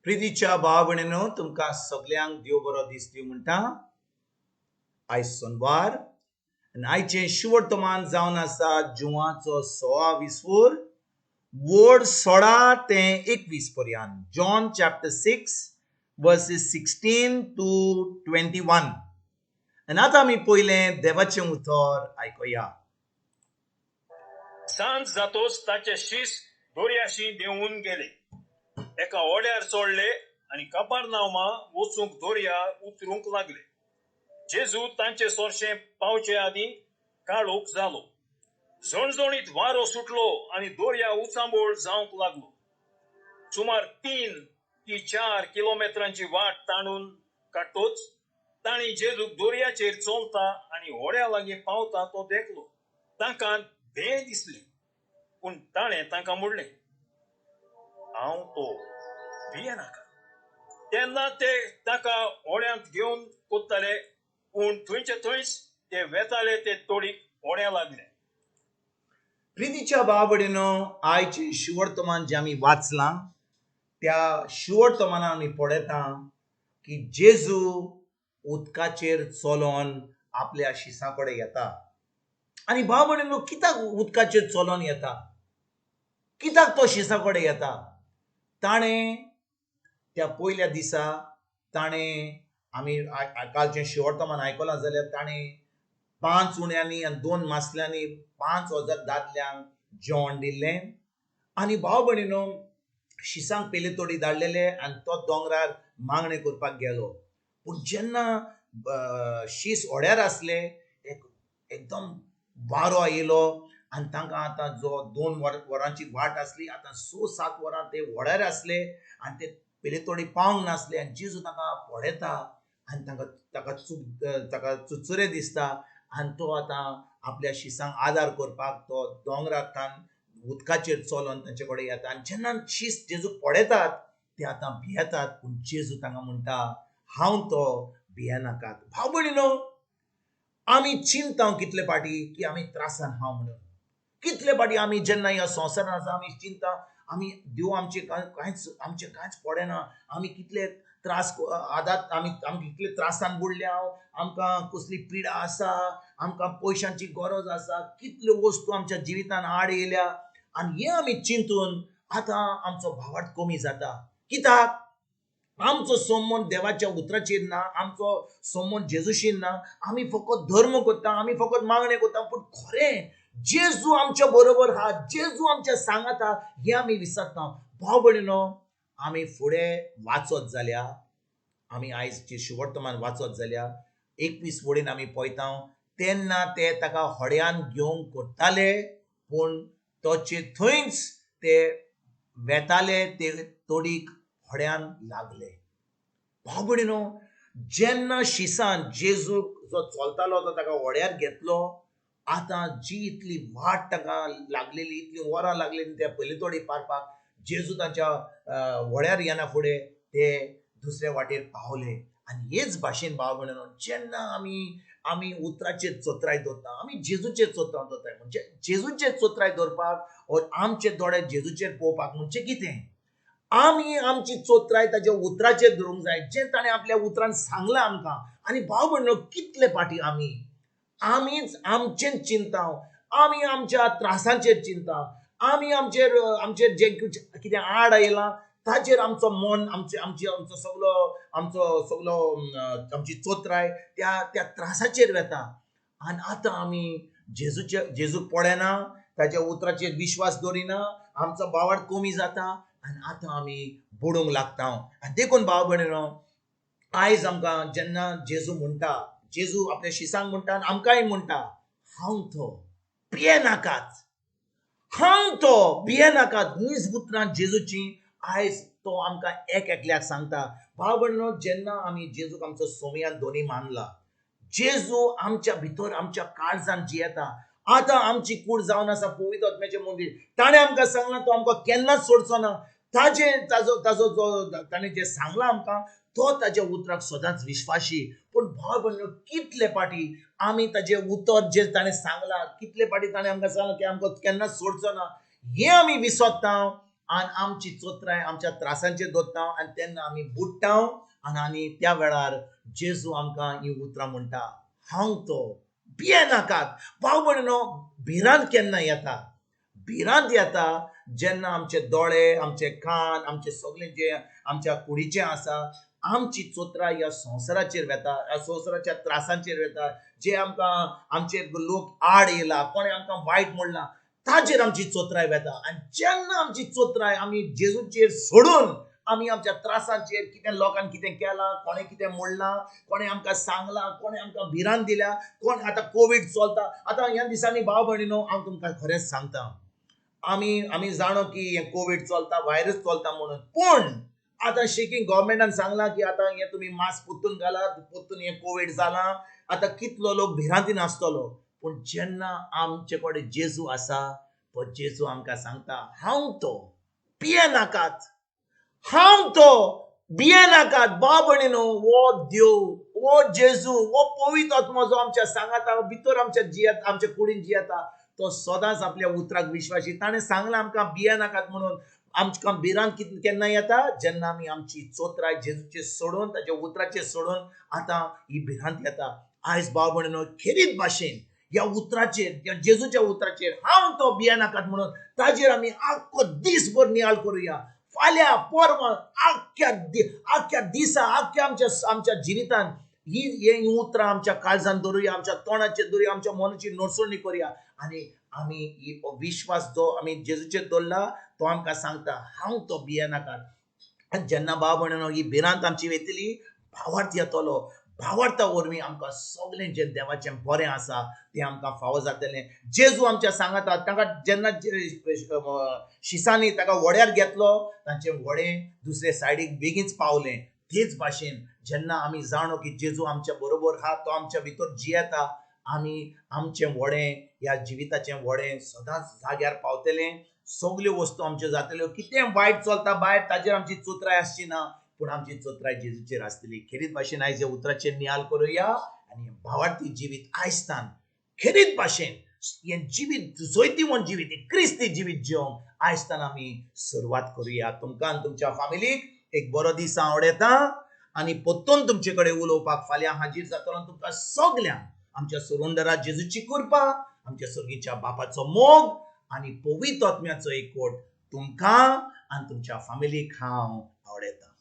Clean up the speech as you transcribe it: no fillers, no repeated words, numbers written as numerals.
प्रितीच्या भाव भयणीनो तुमकां सगळ्यांक देव बरो दीस दिवं म्हणटा. आयज सोनवार आनी आयचें शिवर्तमान जावन आसा जुवाचो 6 विसवूर वोड 16 ते 21 पर्यंत. John chapter 6 versus 16 to 21. आनी आतां आमी पयलें देवाचें उतर आयकुया. सांज जातोच ताचे शीस दोर्याशी देंवून गेले. एका ओड्यार चोडले आनी कफरनाहूमा वचूंक दोर्या उतरूंक लागले. जेजू तांचे सोर्शें पावचे आदीं काळोख जालो. झणझणीत वारो सुटलो आनी दोर्या उचांबोळ जावंक लागलो. सुमार 3 ते 4 किलोमिटरांची वाट ताणून काडटोच तांणी जेजूक दोर्याचेर चलता आनी ओड्या लागीं पावता तो देखलो. तांकां भें दिसली, पूण ताणें तांकां म्हणलें, हांव तो, भियेनाका. तेन्ना ते ताका ओड्यांत घेवन कोत्ताले, पूण थंयचे थंयच ते वेताले ते तोडीक ओड्या लागले. प्रितीच्या भाव भयणीनो, आयचें शिवर्तमान जें आमी वाचलां त्या शिवर्तमानान आमी पळयता की जेजू उदकाचेर चलोन आपल्या शिसां कडेन येता. आनी भाव भयणीनो, कित्याक उदकाचेर चलोन येता? कित्याक तो शिसां कडेन येता? ताणें त्या पयल्या दिसा आमी कालचें शिवर्तमान आयकलां जाल्यार ताणें 5 उण्यांनी आनी 2 मासल्यांनी 5,000 दादल्यांक जेवण दिल्लें. आनी भाव भयणीनो, शिसांक पेले तोडी धाडलेले आनी तो दोंगरार मागणें करपाक गेलो. पूण जेन्ना शीस ओड्यार आसले, एकदम वारो आयलो आनी तांकां आतां जो 2 वरांची वाट आसली, आतां 6-7 वरां ते ओड्यार आसले आनी ते पेले तोडी पावंक नासले. आनी जेजू तांकां पळयता आनी ताका चुचुरे दिसता आनी तो आतां आपल्या शिसांक आदार करपाक तो दोंगरांतल्यान उदकाचेर चलोन तांचे कडेन येता. आनी जेन्ना शीस जेजूक पळयतात ते आतां भियेतात, पूण जेजू तांकां म्हणटा, हांव तो, भियेनाकात. भाव भयणीनो, आमी चिंताव कितले फाटी की आमी त्रासान आहा म्हणून. कितले फाटी आमी जेन्ना ह्या संवसारान आसा आमी चिंता आमी देव आमचें कांयच पडना, आमी कितले त्रास आदात, आमी कितले त्रासान बुडल्या, आमकां कसली पिडा आसा, आमकां पयशांची गरज आसा, कितल्यो वस्तू आमच्या जिवितान आड येयल्या. आनी हे आमी चिंतून आतां आमचो भावार्थ कमी जाता. कित्याक? आमचो संबंद देवाच्या उतराचेर ना, आमचो संबंद जेजूशीर ना. आमी फकत धर्म करता, आमी फकत मागणें करता, पूण खरें जेजू आमच्या बरोबर आहा, जेजू आमच्या सांगात आहा, हें आमी विसरता. भाव भयणीनो, आमी फुडें वाचत जाल्यार, आमी आयजचें शिवर्तमान वाचत जाल्यार 21 वडीन आमी पळयता, तेन्ना ते ताका होड्यान घेवंक कोत्ताले, पूण तोचे थंयच ते वेताले ते तोडीक होड्यान लागले. भाव भयणीनो, जेन्ना शिसान जेजू जो चलतालो तो ताका व्हड्यार घेतलो, आतां जी इतली वाट ताका लागलेली, इतली वरां लागलेली त्या पयली तोडी पारपाक, जेजू तांच्या व्हड्यार येना फुडें ते दुसरे वाटेर पावले. आनी हेच भाशेन भाव भयणीनो, जेन्ना आमी उतराचेर चोत्राय दवरता, आमी जेजूचेर चोत्राय दवरताय. म्हणजे जेजूचेर चोत्राय दवरपाक आमचे दोळे जेजूचेर पळोवपाक म्हणजे कितें? आमी आमची चोत्राय ताच्या उतराचेर धरूंक जाय, जें ताणें आपल्या उतरान सांगलां आमकां. आनी भाव भयणीनो, कितले फाटी आमीच आमचें चिंताव, आमी आमच्या त्रासांचेर चिंताव, आमी आमचेर जें कितें आड आयलां ताचेर आमचो मन, आमचो सगलो आमची चोत्राय त्या त्रासाचेर वेता. आनी आतां आमी जेजूक पळयना, ताच्या उतराचेर विश्वास दवरिना, आमचो भावार्थ कमी जाता आनी आतां आमी बुडूंक लागता. आनी देखून भाव भयणीनो, आयज आमकां जेन्ना जेजू म्हणटा, जेजू आपल्या शिसांक म्हणटा आनी आमकांय म्हणटा, हांव तो, भियेनाकात. हांव तो, भियेनाकात. हीच उतरां जेजूची आयज तो आमकां एकल्याक सांगता. भाव भयणीनो, जेन्ना आमी जेजूक आमचो सोमयान दोनी मानला, जेजू आमच्या भितर आमच्या काळजान जियेता. आतां आमची कूड जावन आसा पवित्र आत्म्याचें मंदीर. ताणें आमकां सांगलां तो आमकां केन्नाच सोडचो ना. ताजो जो ताणें जें सांगलां आमकां, तो ताच्या उतराक सदांच विश्वासी. पूण भाव भयणीनो, कितले फाटी आमी ताजें उतर जें ताणें सांगलां, कितले फाटी ताणें आमकां सांगलां की आमकां केन्नाच सोडचो ना, हें आमी विसरता आणि आमची चोत्राय आमच्या त्रासांचेर दवरता आणि तेन्ना आमी बुडटा आणि त्या वेळार जेजू आमकां ही उतरां म्हणटा, हांव तो, भियेनाकात. भाव भयणीनो, भिरांत केन्ना येता? भिरांत येता जेन्ना आमचे दोळे, आमचे कान, आमचे सगळें जे आमच्या कुडीचें आसा, आमची चोत्रां ह्या संवसाराचेर वेता, ह्या संवसाराच्या त्रासांचेर वेता, जे आमकां आमचे लोक आड येयला, कोणें आमकां वायट म्हणलां, ताचेर आमची चोत्राय वेता. आनी जेन्ना आमची चोत्राय आमी जेजूचेर सोडून आमी आमच्या त्रासांचेर कितें लोकांनी कितें केलां, कोणें कितें म्हणलां, कोणें आमकां सांगलां, कोणें आमकां भिरांत दिल्या, कोण आतां कोवीड चलता. आतां ह्या दिसांनी भाव भयणीनो, हांव तुमकां खरेंच सांगता, आमी जाणो की हें कोवीड चलता, व्हायरस चलता म्हणून, पूण आतां शेकींग गव्हर्मेंटान सांगलां की आतां हें तुमी मास्क पोत्तून घालात, पोत्तून हें कोवीड जालां. आतां कितलो लोक भिरांतीन आसतलो, पूण जेन्ना आमचे कडेन जेजू आसा, तो जेजू आमकां सांगता, हांव तो, भियेनाकात. हांव तो, भियेनाकात. भाव भयणीनो, वो देव, वो जेजू, वो पवित्र आत्मा जो आमच्या सांगाता, भितर आमच्या जियेता, आमच्या कुडीन जियेता, तो सदांच आपल्या उतराक विश्वासी. ताणें सांगलां आमकां भियेनाकात म्हणून. आमकां भिरांत केन्ना येता? जेन्ना आमी आमची चोत्राय जेजूचेर सोडून, ताच्या उतराचेर सोडून आतां ही भिरांत येता. आयज भाव भयणीनो, खेरीत भाशेन ह्या उतराचेर, ह्या जेजूच्या उतराचेर, हांव तो, भियेनाकात म्हणून, ताचेर आमी आख्खो दीसभर नियाळ करुया. फाल्यां परवां आख्ख्या दिसा, आख्ख्या आमच्या जिवितान ही उतरां आमच्या काळजान दवरुया, आमच्या तोंडाचेर दवरुया, आमच्या मनाची नडसुणी करुया. आनी आमी विश्वास जो आमी जेजूचेर दवरला, तो आमकां सांगता, हांव तो, भियेनाकात. आनी जेन्ना भाव भयणीनो ही भिरांत आमची वेतली, भावार्थ येतलो. भावार्था वरवीं आमकां सगळें जें देवाचें बरें आसा तें आमकां फावो जातलें. जेजू आमच्या सांगाता, ताका जेन्ना शिसांनी ताका वड्यार घेतलो, तांचें वडें दुसरे सायडीक बेगींच पावलें. तेच भाशेन जेन्ना आमी जाणो की जेजू आमच्या बरोबर आहा, तो आमच्या भितर जियेता, आमी आमचें व्हडें, ह्या जिविताचें व्हडें सदांच जाग्यार पावतलें. सगल्यो वस्तू आमच्यो जातल्यो. कितें वायट चलता भायर, ताचेर आमची चोत्राय आसची ना, पूण आमची चोत्राय जेजूचेर आसतली. खेरीत भाशेन आयज ह्या उतराचेर नियाळ करुया आनी भावार्थी जिवीत आयजतान खेरीत भाशेन हें जिवीत, जैतिवंत जिवीत, क्रिस्ती जिवीत जिवंक आयजतान आमी सुरवात करुया. तुमकां आनी तुमच्या फामिलीक एक बरो दीस आवडेता आनी परतून तुमचे कडेन उलोवपाक फाल्यां हाजीर जातलो. तुमकां सगल्यांक आमच्या सुरोंदरा जेजूची कृपा, आमच्या सर्गीच्या बापाचो मोग आनी पवित्र आत्म्याचो एकवट तुमकां आनी तुमच्या फामिलीक हांव आवडेता.